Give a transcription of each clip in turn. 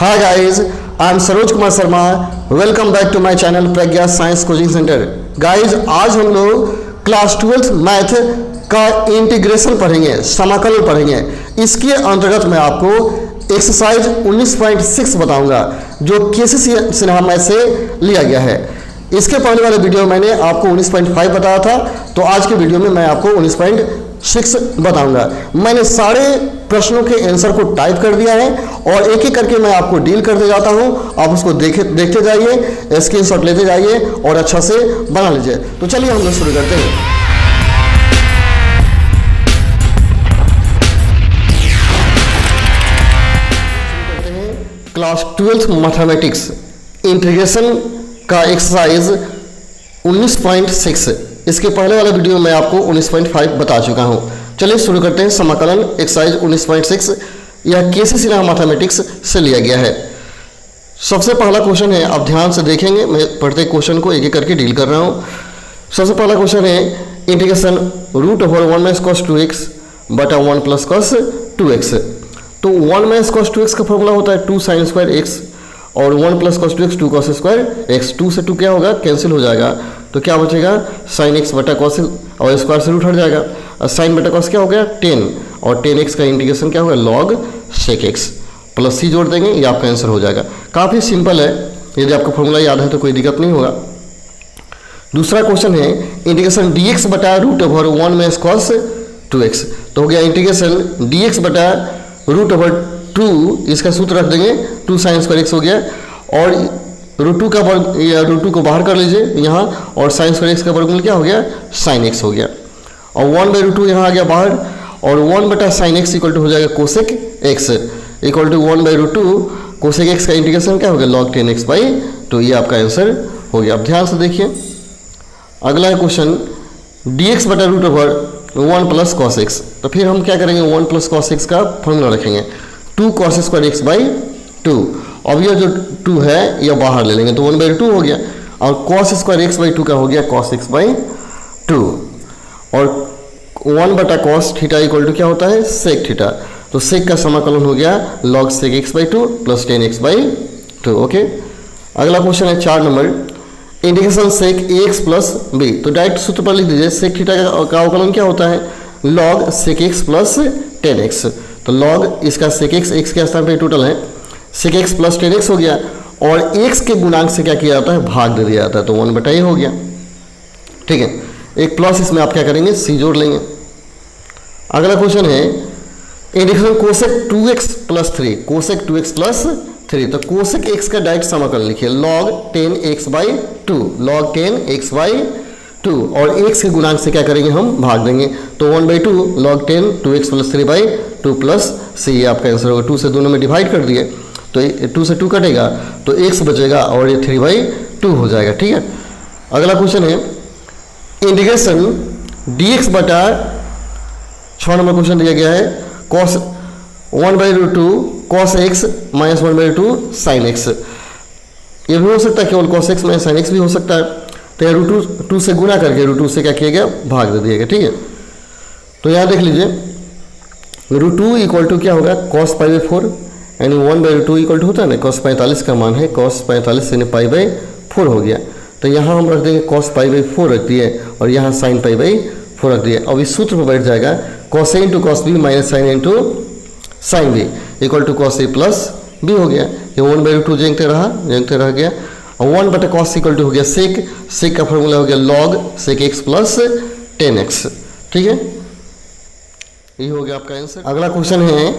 Hi guys, I am Saroj Kumar Sharma. Welcome back to my channel Pragya science coaching centre. Guys, आज हम लोग class 12 math का integration पढ़ेंगे, समाकलन पढ़ेंगे। इसके अंतर्गत मैं आपको एक्सरसाइज 19.6 बताऊंगा जो केसीसी सिन्हा मैथ से लिया गया है। इसके पहले वाले वीडियो में मैंने आपको 19.5 बताया था, तो आज के वीडियो में मैं आपको 19.6 बताऊंगा। मैंने सारे प्रश्नों के आंसर को टाइप कर दिया है और एक एक करके मैं आपको डील करते जाता हूं। आप उसको देखते जाइए, स्क्रीनशॉट लेते जाइए और अच्छा से बना लीजिए। तो चलिए हम लोग शुरू करते हैं। क्लास 12 मैथमेटिक्स इंटीग्रेशन का एक्सरसाइज 19.6। इसके पहले वाले वीडियो में आपको 19.5 बता चुका हूं। चलिए शुरू करते हैं। समाकलन एक्सरसाइज 19.6 यह केसी सिन्हा मैथमेटिक्स से लिया गया है। सबसे पहला क्वेश्चन है, आप ध्यान से देखेंगे, मैं पढ़ते क्वेश्चन को एक एक करके डील कर रहा हूं। सबसे पहला क्वेश्चन है इंटीग्रेशन √1 - cos 2x बटा 1 + cos 2x। तो 1 - cos 2x का फॉर्मूला होता है 2 sin स्क्वायर x और 1 + cos 2x 2 cos square x। 2 से 2 क्या होगा, कैंसिल हो जाएगा, तो क्या बचेगा sin x बटा cos और स्क्वायर से रूट हट जाएगा। sin बटा cos क्या हो गया 10 और 10x का इंटीग्रेशन क्या होगा log sec x plus c जोड़ देंगे, ये आपका आंसर हो जाएगा। काफ़ी सिंपल है, यदि आपको फॉर्मूला याद है तो कोई दिक्कत नहीं होगा। दूसरा क्वेश्चन है इंटीग्रेशन dx बटा √1 - cos 2x। तो हो गया इंटीग्रेशन dx बटा √2, इसका सूत्र रख देंगे 2 sin स्क्वायर x हो गया और √2 का वर्ग या √2 को बाहर कर लीजिए यहाँ, और sin स्क्वायर x का वर्गमूल क्या हो गया sin x हो गया और 1/√2 यहाँ आ गया बाहर और 1 बटा sin x इक्वल टू हो जाएगा cosec x equal to 1/√2 cosec x का इंटीग्रेशन क्या हो गया log 10x/2। ये आपका आंसर हो गया। अब ध्यान से देखिए अगला क्वेश्चन dx बटा √1 + cos x। तो फिर हम क्या करेंगे 1 + cos x का फॉर्मूला रखेंगे 2 cos स्क्वायर x/2। अब ये जो 2 है यह बाहर ले लेंगे तो 1/2 हो गया और cos स्क्वायर x/2 का हो गया cos x/2 और 1 बटा cos थीटा इक्वल टू क्या होता है sec थीटा। तो sec का समाकलन हो गया log sec x/2 plus 10x/2। Okay, अगला क्वेश्चन है 4 number integration sec ax plus b। तो डायरेक्ट सूत्र पर लिख दीजिए sec थीटा का अवकलन क्या होता है log sec x plus 10x। तो log इसका sec x के स्थान पर टोटल है sec x प्लस 10x हो गया और x के गुणांक से क्या किया जाता है भाग दे दिया जाता है, तो 1/a हो गया। ठीक है, एक प्लस इसमें आप क्या करेंगे c जोड़ लेंगे। अगला क्वेश्चन है integration cosec 2x plus 3, cosec 2x plus 3। तो कोसेक x का डायरेक्ट समाकलन लिखिए log 10x/2, log 10x/2 और x के गुणांक से क्या करेंगे हम भाग देंगे, तो 1/2 log 10 2x plus 3/2 plus c। ये आपका आंसर होगा। 2 से दोनों में डिवाइड कर दिए तो 2 से 2 कटेगा तो x बचेगा और ये 3/2 हो जाएगा। ठीक है, अगला क्वेश्चन है इंटीग्रेशन dx बटा 6 नंबर क्वेश्चन दिया गया है cos 1/2 cos x - 1/2 sin x। ये भी हो सकता है केवल cos x - sin x भी हो सकता है। तो यह √2 से गुना करके √2 से क्या किया गया भाग दे दिया गया। ठीक है, तो यहाँ देख लीजिए √2 इक्वल टू क्या होगा cos π/4 यानी 1/2 इक्वल टू होता है ना cos 45 का मान है cos 45 यानी π/4 हो गया। तो यहाँ हम रख देंगे cos π/4 रख दिए और यहाँ sin π/4 रख दिए। अब इस सूत्र पर बैठ जाएगा cos a × cos b - sin a × sin b equal to cos a plus b हो गया। ये 1/2 जेंगते रह गया और 1 बटा cos इक्वल टू हो गया sec का फॉर्मूला हो गया log sec x plus 10x। ठीक है, ये हो गया आपका आंसर। अगला क्वेश्चन है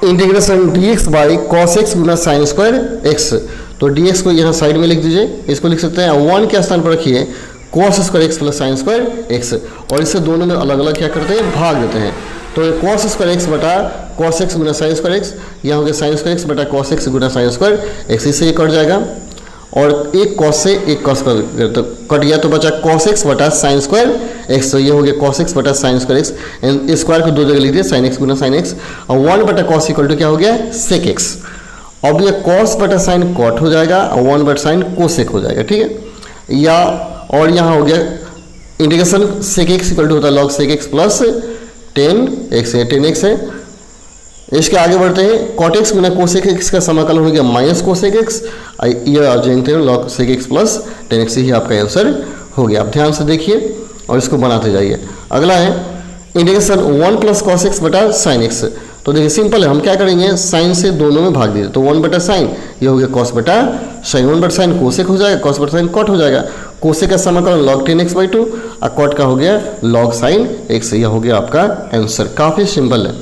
integration dx by cos x Guna sin square x। तो dx को यहाँ साइड में लिख दीजिए, इसको लिख सकते हैं 1 के स्थान पर रखिए cos square x plus sin square x और इससे दोनों में अलग अलग क्या करते हैं भाग देते हैं। तो cos स्क्वायर x बटा cos x गुना sin स्क्वायर x, यहाँ हो गया sin स्क्वायर x बटा cos x गुना sin स्क्वायर x, इससे ये कट जाएगा और एक cos से एक cos तो कट गया तो बचा cos x बटा sin स्क्वायर x। तो ये हो गया cos x बटा sin स्क्वायर x, स्क्वायर को दो जगह लिख दिया sin x गुना sin x और 1 बटा cos इक्वल टू क्या हो गया sec x। अब ये cos बटा sin cot हो जाएगा और 1 बटा sin cosec हो जाएगा। ठीक है, या और यहाँ हो गया integration sec x equal to होता है log sec x plus 10x है, 10x है इसके आगे बढ़ते हैं, कॉट एक्स गुना कोसेक एक्स का समाकलन हो गया माइनस कोसेक एक्स, ये आप जानते हैं log sec x plus ten x, ही आपका आंसर हो गया। आप ध्यान से देखिए और इसको बनाते जाइए। अगला है इंटीग्रेशन 1 प्लस कॉस एक्स बटा साइन एक्स। तो देखिए सिंपल है, हम क्या करेंगे, साइन से दोनों में भाग दीजिए, तो 1 बटा साइन ये हो गया कॉस बटा साइन, 1 बटा साइन कोसेक हो जाएगा, कॉस बटा साइन कॉट हो जाएगा, कोसेक का समाकलन log ten x by to और कॉट का हो गया लॉग साइन एक्स, यह हो गया आपका आंसर। काफ़ी सिंपल है।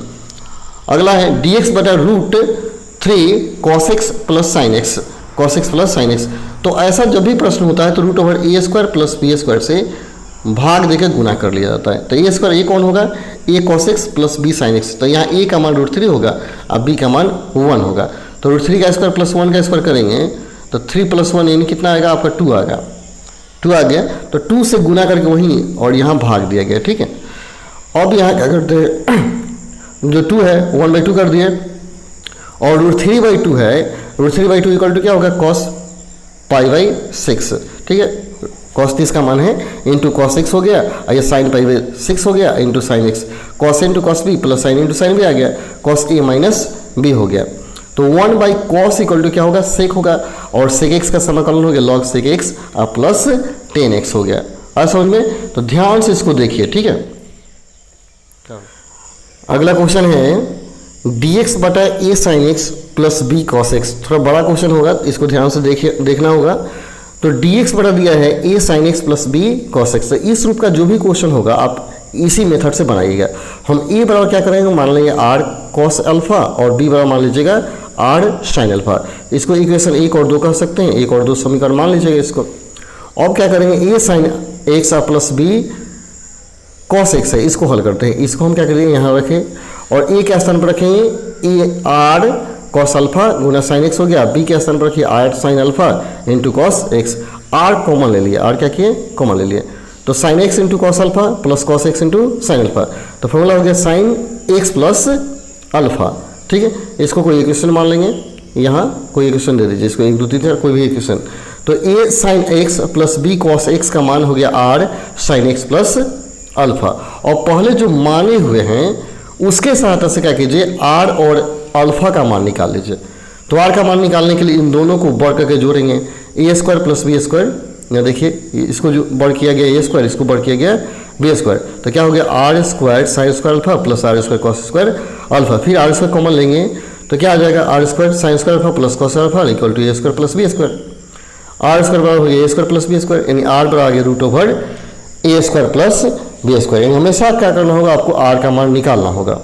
अगला है डी एक्स बटा root 3 cos x plus sine x, cos x plus sine x. तो ऐसा जब भी प्रश्न होता है तो root over a square plus b square से भाग देकर गुना कर लिया जाता है। तो ए स्क्वायर ये कौन होगा, a cos x plus b sine x. तो यहाँ ए का मान रूट 3 होगा और बी का मान 1 होगा। तो रूट 3 का स्क्वायर प्लस 1 का स्क्वायर करेंगे तो 3 प्लस 1 यानी कितना आएगा आपका 2 आ गया, 2 आ गया। तो 2 से गुना करके वहीं और यहाँ भाग दिया गया, ठीक है। अब यहाँ क्या करते हैं, जो 2 है 1/2 कर दिए और रूट 3/2 है, रूट 3/2 इक्वल टू क्या होगा कॉस पाई बाई 6, ठीक है। कॉस 30 का मान है इंटू कॉस एक्स हो गया और ये साइन पाई बाई 6 हो गया into sine x, cos into cos b plus sine into sine b आ गया, कॉस ए माइनस बी हो गया। तो 1 बाई कॉस इक्वल टू क्या होगा सेक होगा और सेक एक्स का समाकलन हो गया लॉग सेक एक्स और प्लस 10x हो गया। आ समझ में, तो ध्यान से इसको देखिए, ठीक है। अगला क्वेश्चन है dx बटा a sine x plus b cos x. थोड़ा बड़ा क्वेश्चन होगा, इसको ध्यान से देखिए, देखना होगा। तो dx बटा दिया है a sine x plus b cos x. तो इस रूप का जो भी क्वेश्चन होगा आप इसी मेथड से बनाइएगा। हम ए बराबर क्या करेंगे, मान लेंगे आर कॉस अल्फा और बी बराबर मान लीजिएगा आर साइन अल्फा। इसको इक्वेशन 1 और 2 कह सकते हैं, 1 और 2 समीकरण मान लीजिएगा इसको। अब क्या करेंगे, a sine x plus b cos x है, इसको हल करते हैं। इसको हम क्या करेंगे यहाँ रखें और ए के स्थान पर रखेंगे ए आर कॉस अल्फा गुना साइन एक्स हो गया, बी के स्थान पर रखिए r sine alpha into cos x. R common ले लिए, आर क्या किए कॉमन ले लिए, तो sine x into cos alpha plus cos x into sine alpha. तो फॉर्मूला हो गया साइन एक्स प्लस अल्फा, ठीक है। इसको कोई इक्वेशन मान लेंगे, यहाँ कोई इक्वेशन दे दीजिए, इसको 1 2 3 कोई भी इक्वेशन। तो a sine x plus b cos x का मान हो गया R sine x plus alpha. और पहले जो माने हुए हैं उसके सहायता से क्या कीजिए, आर और अल्फा का मान निकाल लीजिए। तो आर का मान निकालने के लिए इन दोनों को बढ़ करके जोड़ेंगे, ए स्क्वायर प्लस बी स्क्वायर। यहाँ देखिए इसको जो बढ़ किया गया ए स्क्वायर, इसको बढ़ किया गया बी स्क्वायर। तो क्या हो गया r square sine square alpha plus r square cos square alpha. फिर आर स्क्वायर कॉमन लेंगे तो क्या आ जाएगा, r square sine square alpha plus cos alpha equal to a square plus b square. R square बराबर हो गया a square plus b square, यानी आर बराबर आ गया root over a square plus b square. यानी हमेशा क्या करना होगा, आपको आर का मान निकालना होगा।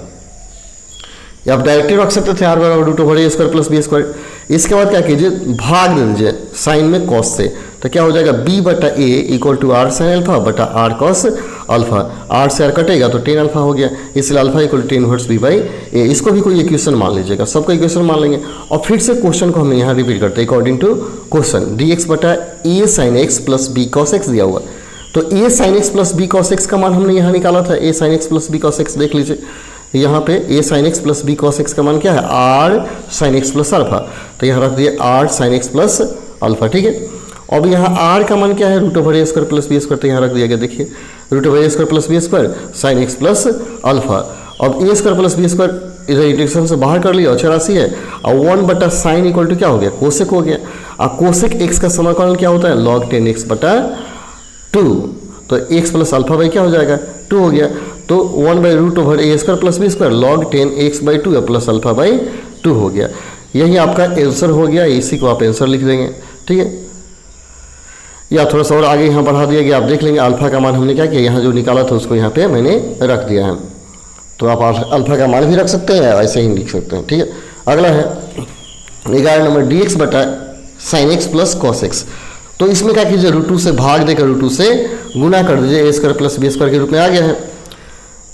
या आप डायरेक्टली रख सकते थे आर बराबर root over a square plus b square. इसके बाद क्या कीजिए, भाग दे दीजिए साइन में कॉस से, तो क्या हो जाएगा बी बटा a equal to R sine alpha बटा आर कॉस अल्फा। आर से आर कटेगा तो 10 अल्फा हो गया, इसलिए alpha equal to 10 inverse b by a. इसको भी कोई इक्वेशन मान लीजिएगा, सबका इक्वेशन मान लेंगे। और फिर से क्वेश्चन को हम यहाँ रिपीट करते हैं according to question. D x बटा a sine x plus b cos x दिया हुआ, तो a sine x plus b cos x का मान हमने यहाँ निकाला था। A sine x plus b cos x देख लीजिए, यहाँ पे a sine x plus b cos x का मान क्या है, R sine x plus alpha. तो यहाँ रख दिए R sine x plus alpha, ठीक है। अब यहाँ आर का मान क्या है, root over a square plus b square. तो यहाँ रख दिया गया, देखिए root over a square plus b square sine x plus alpha. अब a square plus b square इधर इंटीग्रेशन से बाहर कर लिया और 84 है, और 1 बटा साइन इक्वल टू क्या हो गया, कोसेक हो गया। और कोसेक एक्स का समाकलन क्या होता है, लॉग 10x बटा 2। तो x प्लस अल्फा बाई क्या हो जाएगा 2 हो गया। तो 1 by root over a square plus b square log 10x by 2 plus alpha by 2 हो गया। यही आपका आंसर हो गया, इसी को आप आंसर लिख देंगे, ठीक है। या थोड़ा सा और आगे यहाँ बढ़ा दिया गया, आप देख लेंगे अल्फा का मान हमने क्या किया, यहाँ जो निकाला था उसको यहाँ पे मैंने रख दिया है। तो आप अल्फा का मान भी रख सकते हैं, ऐसे ही लिख सकते हैं, ठीक है। अगला है 11 नंबर डी एक्स बटा sine x plus cos x. तो इसमें क्या कीजिए, रूट 2 से भाग देकर रूट 2 से गुना कर दीजिए, ए स्क्वायर प्लस बी स्क्वायर के रूप में आ गया है।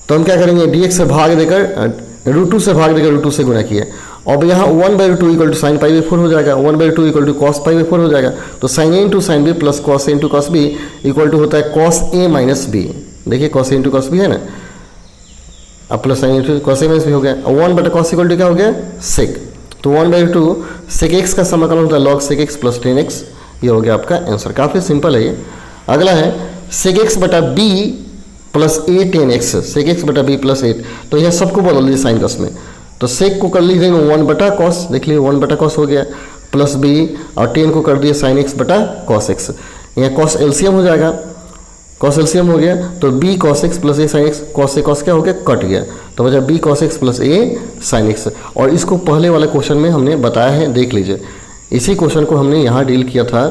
तो हम क्या करेंगे, डी एक्स से भाग देकर रूट 2 से भाग देकर रूट 2 से गुना किया। अब यहाँ 1 by 2 equal to sine pi by 4 हो जाएगा, 1 by 2 equal to cos pi by 4 हो जाएगा। तो sine a into sine b plus cos a into cos b equal to होता है कॉस ए माइनस बी। देखिए cos a into cos b है ना, अब plus sine into cos a minus b हो गया। 1 बटा कॉस इक्वल टू क्या हो गया, सेक। तो 1 बाई 2 सेक एक्स का समाकलन होता है log sec x plus 10x। ये हो गया आपका आंसर, काफ़ी सिंपल है ये। अगला है सेक एक्स बटा बी प्लस ए 10x, सेक एक्स बटा बी प्लस 8। तो यह सबको बदल दीजिए साइन कस में। तो सेक को कर लिख देंगे 1 बटा कॉस, देख लीजिए 1 बटा कॉस हो गया, प्लस बी और टेन को कर दिया साइन एक्स बटा कॉस एक्स। यहाँ कॉस एलसीएम हो जाएगा, कॉस एलसीएम हो गया तो बी कॉस एक्स प्लस ए साइन एक्स, कॉस से कॉस क्या हो गया कट गया, तो बचा बी कॉस एक्स प्लस ए साइन एक्स। और इसको पहले वाले क्वेश्चन में हमने बताया है, देख लीजिए इसी क्वेश्चन को हमने यहाँ डील किया था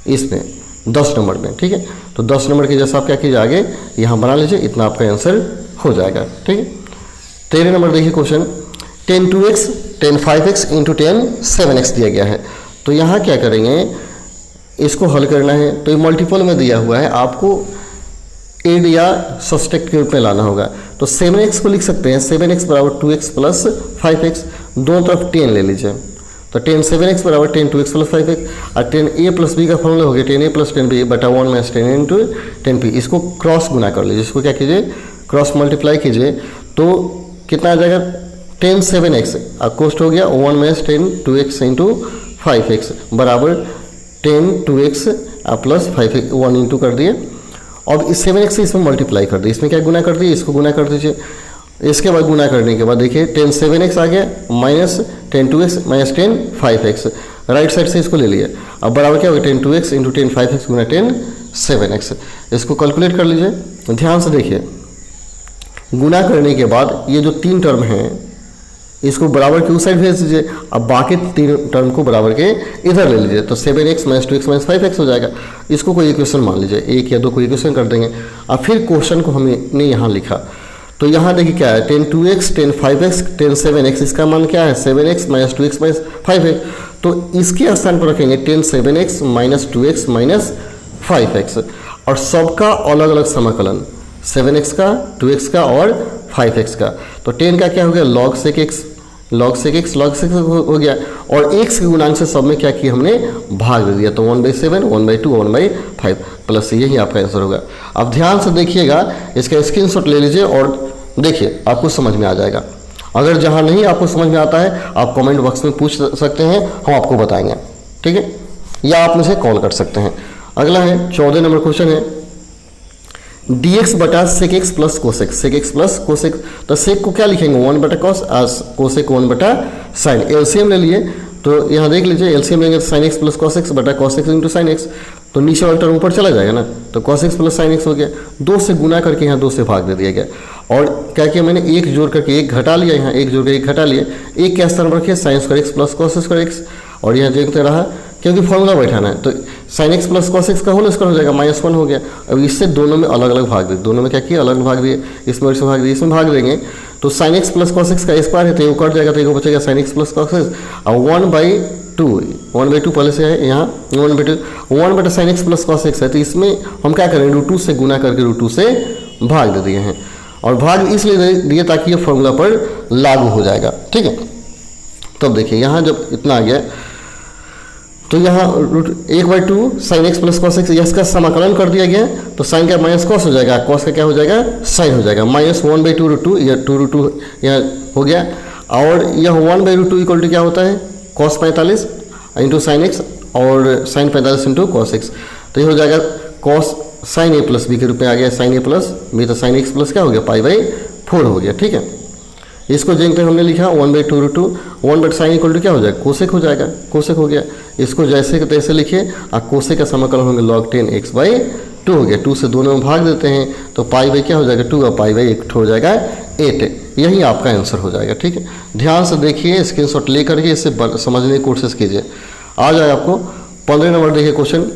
इसमें 10 नंबर में, ठीक है। तो 10 नंबर के जैसा आप क्या कीजिए आगे यहाँ बना लीजिए, इतना आपका आंसर हो जाएगा, ठीक है। 13 नंबर देखिए question, 10 2x 10 5x into 10 7x दिया गया है। तो यहाँ क्या करेंगे, इसको हल करना है, तो ये मल्टीपल में दिया हुआ है, आपको एड या सब्सट्रैक्ट के रूप में लाना होगा। तो 7x को लिख सकते हैं 7x बराबर 2x प्लस 5x, दोनों तरफ 10 ले लीजिए, तो 10 7x बराबर 10 2x प्लस 5x और 10a प्लस b का फॉर्मूला हो गया 10a प्लस 10b बटा 1 माइनस 10 इंटू 10p। इसको क्रॉस गुना कर लीजिए, इसको क्या कीजिए क्रॉस मल्टीप्लाई कीजिए, तो कितना आ जाएगा 10 7x और कोस्ट हो गया 1 माइनस 10 2x इंटू 5x बराबर 10 2x प्लस 5x 1 इंटू कर दिए। अब इस 7x से इसमें मल्टीप्लाई कर दिए, इसमें क्या गुना कर दिए, इसको गुना कर दीजिए। इसके बाद गुना करने के बाद देखिए 10 7x आ गया minus 10 2x minus 10 5x, right side से इसको ले लिया। अब बराबर क्या होगा 10 2x इंटू 10 5x गुना 10 7x। इसको कैलकुलेट कर लीजिए, ध्यान से देखिए गुना करने के बाद ये जो 3 टर्म हैं इसको बराबर के उस साइड भेज दीजिए, अब बाकी 3 टर्म को बराबर के इधर ले लीजिए, तो 7x minus 2x minus 5x हो जाएगा। इसको कोई इक्वेशन मान लीजिए, 1 या 2 को इक्वेशन कर देंगे। अब फिर क्वेश्चन को हमने यहाँ लिखा, तो यहाँ देखिए क्या है 10 2x 10 5x 10 7x, इसका मान क्या है 7x minus 2x minus 5x, तो इसके स्थान पर रखेंगे 10 7x minus 2x minus 5x और सबका अलग अलग समाकलन 7x का 2x का और 5x का। तो 10 का क्या हो गया log sec x log sec x log sec x हो गया, और x के गुणांक से सब में क्या किया हमने भाग दे दिया, तो 1/7 1/2 1/5 प्लस, यही आपका आंसर होगा। अब ध्यान से देखिएगा, इसका स्क्रीनशॉट ले लीजिए और देखिए आपको समझ में आ जाएगा। अगर जहाँ नहीं आपको समझ में आता है आप कमेंट बॉक्स में पूछ सकते हैं, हम आपको बताएंगे, ठीक है, या आप मुझे कॉल कर सकते हैं। अगला है 14 नंबर क्वेश्चन है dx बटा sec x plus cosec, sec x plus cosec. तो सेक को क्या लिखेंगे 1 बटा कॉस, कोसेक 1 बटा साइन। एलसीएम ले लिए, तो यहाँ देख लीजिए एलसीएम लेंगे sine x plus cos x बटा cos x into sine x, तो नीचे वाला टर्म ऊपर चला जाएगा ना, तो cos x plus sine x हो गया। 2 से गुना करके यहाँ 2 से भाग दे दिया गया, और क्या किया मैंने 1 जोड़ करके 1 घटा लिया, यहाँ 1 जोड़ कर 1 घटा लिया, 1 के स्थान पर रखिए sign square x plus cos square x, और यहाँ देखते रहा क्योंकि फॉर्मूला बैठाना है, तो sine x plus cos x का होल स्क्वायर हो जाएगा -1 हो गया। अब इससे दोनों में अलग अलग भाग दिए, दोनों में क्या किया अलग भाग दिए, इसमें इसमें भाग दिए, इसमें भाग देंगे तो sine x plus cos x का स्क्वायर है तो ये कट जाएगा, तो ये बचेगा sign x plus cos x और 1/2 पहले से है यहाँ 1 बटा sine x plus cos x है, तो इसमें हम क्या करें √2 से गुना करके √2 से भाग दे दिए हैं, और भाग इसलिए दिए ताकि ये फॉर्मूला पर लागू हो जाएगा, ठीक है। तब देखिए यहाँ जब इतना आ गया तो यहाँ 1/2 sign x plus cos x, इसका समाकलन कर दिया गया, तो साइन का माइनस कॉस हो जाएगा, कॉस का क्या हो जाएगा साइन हो जाएगा, -1/2 √2 या 2 यहाँ हो गया, और यह 1/√2 इक्वल टू क्या होता है कॉस 45 इंटू साइन एक्स और साइन 45 इंटू कॉस एक्स, तो ये हो जाएगा कॉस साइन ए प्लस बी के रूप में आ गया, साइन ए प्लस बी, तो साइन एक्स प्लस क्या हो गया π/4 हो गया, ठीक है। इसको देखते हमने लिखा 1/2 √2 1 बट साइन इक्वल टू क्या हो जाएगा कोसेक हो जाएगा, कोसेक हो गया। इसको जैसे के तैसे लिखिए, और कोसेक का समाकलन होंगे log 10x/2 हो गया, 2 से दोनों में भाग देते हैं तो π/, क्या हो जाएगा 2 और π/1 हो जाएगा 8, यही आपका आंसर हो जाएगा, ठीक है। ध्यान से देखिए, स्क्रीनशॉट ले करके इससे समझने की कोशिश कीजिए, आ जाए आपको। 15 नंबर देखिए क्वेश्चन,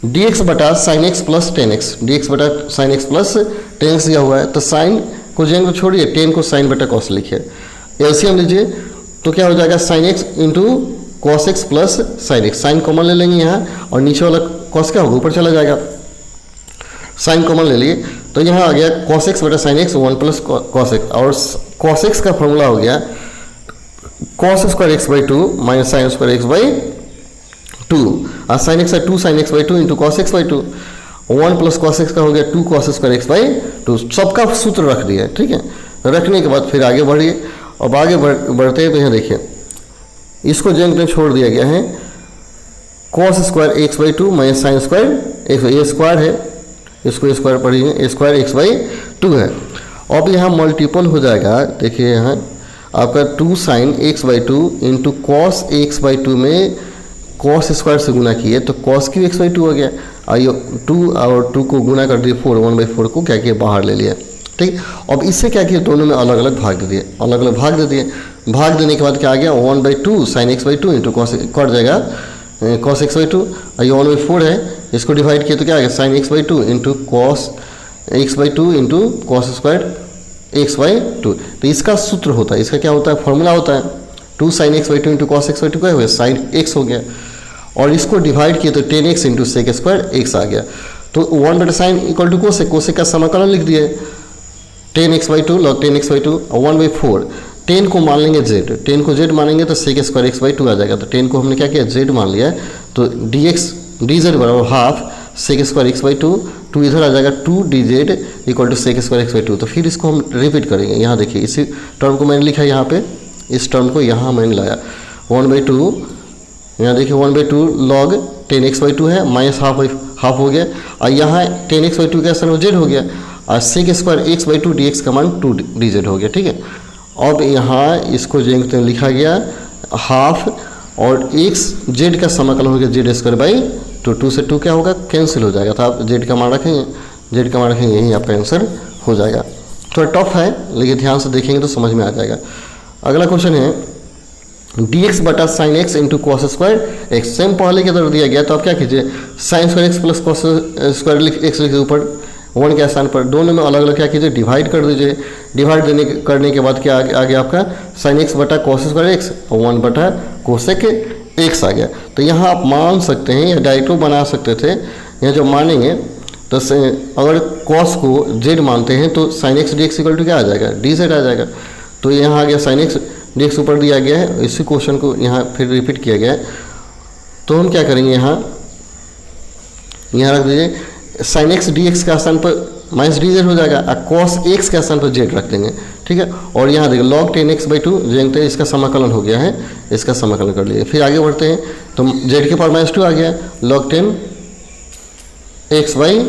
dx बटा sine x plus 10x, dx बटा साइन एक्स प्लस 10x दिया हुआ है, तो साइन को जेन को छोड़िए, 10 को साइन बटा कॉस लिखिए, एलसीएम लीजिए, तो क्या हो जाएगा sine x into cos x plus sine x, sine common ले लेंगे यहाँ, और नीचे वाला कॉस क्या होगा ऊपर चला जाएगा, साइन कॉमन ले लिए, तो यहाँ आ गया कॉस एक्स बटा sine x 1 plus cos x, और कॉस एक्स का फॉर्मूला हो गया कॉस स्क्वायर एक्स/2 माइनस साइन स्क्वायर एक्स/2, और साइन एक्स 2 साइन एक्स/2 इंटू कॉस एक्स/2, 1 प्लस कॉस एक्स का हो गया 2 कॉस स्क्वायर एक्स/2, सबका सूत्र रख दिया, ठीक है। रखने के बाद फिर आगे बढ़िए, अब आगे बढ़ते हैं तो यहाँ देखिए इसको जेन छोड़ दिया गया है कॉस स्क्वायर एक्स/2 माइनस साइन स्क्वायर एक्स, ये स्क्वायर है, इसको स्क्वायर पढ़िए, स्क्वायर x/2 है। अब यहाँ मल्टीपल हो जाएगा, देखिए यहाँ आपका 2 sine x by two into cos x by to में कॉस स्क्वायर से गुना किए तो cos Q x by to हो गया। आइए 2 और 2 को गुना कर दिए 4, 1/4 को क्या किया बाहर ले लिया। ठीक, अब इससे क्या किया दोनों में अलग अलग भाग दे दिए, अलग अलग भाग दे दिए। भाग देने के बाद क्या आ गया 1/2 sine x by two into cos cut जाएगा कॉस एक्स बाई टू। आइए 1/4 है, इसको डिवाइड किया तो क्या आ गया sine x by two into cos x by two into cos square x by two. तो इसका सूत्र होता है, इसका क्या होता है फॉर्मूला होता है 2 sine x by two into cos x by to क्या हुआ साइन एक्स हो गया, और इसको डिवाइड किए तो 10x into sec square x आ गया। तो 1/sin equal to cosec, cosec का समाकलन लिख दिए 10x by to log 10x by to 1/4। 10 को मान लेंगे z, 10 को z मानेंगे तो sec square x by two आ जाएगा। तो 10 को हमने क्या किया z मान लिया है, तो dz बराबर half sec square x by two, 2 इधर आ जाएगा 2 dz equal to sec square x by two. तो फिर इसको हम रिपीट करेंगे, यहाँ देखिए इसी टर्म को मैंने लिखा है यहाँ पे, इस टर्म को यहाँ मैंने लाया 1/2, यहाँ देखिए 1/2 लॉग 10x बाई टू है माइनस हाफ हो गया, और यहाँ 10x बाई टू का आंसर z हो गया, और sec square x by two d x का मान 2 dz हो गया। ठीक है, अब यहाँ इसको जो लिखा गया हाफ और एक्स जेड का समाकलन हो गया जेड स्क्वायर बाई 2 से 2 क्या होगा कैंसिल हो जाएगा। तो आप जेड का मान रखेंगे, जेड का मान रखेंगे, यही आपका आंसर हो जाएगा। थोड़ा टफ है लेकिन ध्यान से देखेंगे तो समझ में आ जाएगा। अगला क्वेश्चन है dx बटा sine x into cos square x, same पहले की तरफ दिया गया। तो आप क्या कीजिए sign square x plus cos square x लिखिए ऊपर 1 के स्थान पर, दोनों में अलग अलग क्या कीजिए डिवाइड कर दीजिए। डिवाइड करने के बाद क्या आ गया आपका साइन एक्स बटा कॉस स्क्वायर एक्स और 1 बटा कोसेक एक्स आ गया। तो यहाँ आप मान सकते हैं या डायरेक्ट बना सकते थे, यहाँ जो मानेंगे तो अगर कॉस को जेड मानते हैं तो sine x d x equal to क्या आ जाएगा डी जेड आ जाएगा। तो यहाँ आ गया साइन एक्स डी एक्स ऊपर दिया गया है, इसी क्वेश्चन को यहाँ फिर रिपीट किया गया है। तो हम क्या करेंगे यहाँ रख दीजिए साइन एक्स डी एक्स का स्थान पर माइनस डी जेड हो जाएगा, और कॉस एक्स का स्थान पर जेड रख देंगे। ठीक है, और यहाँ देखिए लॉग 10x बाई टू जानते हैं इसका समाकलन हो गया है, इसका समाकलन कर लिए। फिर आगे बढ़ते हैं तो जेड के पावर -2 आ गया, लॉग 10x बाई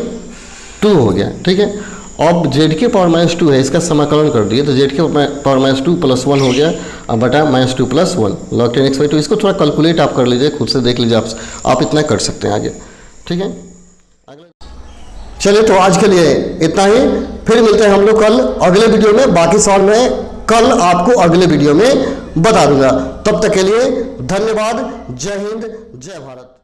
टू हो गया। ठीक है, अब जेड के पावर -2 है, इसका समाकलन कर दिए तो जेड के पावर -2 + 1 हो गया, अब बटा -2 + 1 लॉग 10x बाई टू। इसको थोड़ा कैलकुलेट आप कर लीजिए, खुद से देख लीजिए, आप इतना कर सकते हैं आगे। ठीक है, चलिए तो आज के लिए इतना ही, फिर मिलते हैं हम लोग कल अगले वीडियो में। बाकी सवाल मैं कल आपको अगले वीडियो में बता दूंगा। तब तक के लिए धन्यवाद। जय हिंद, जय भारत।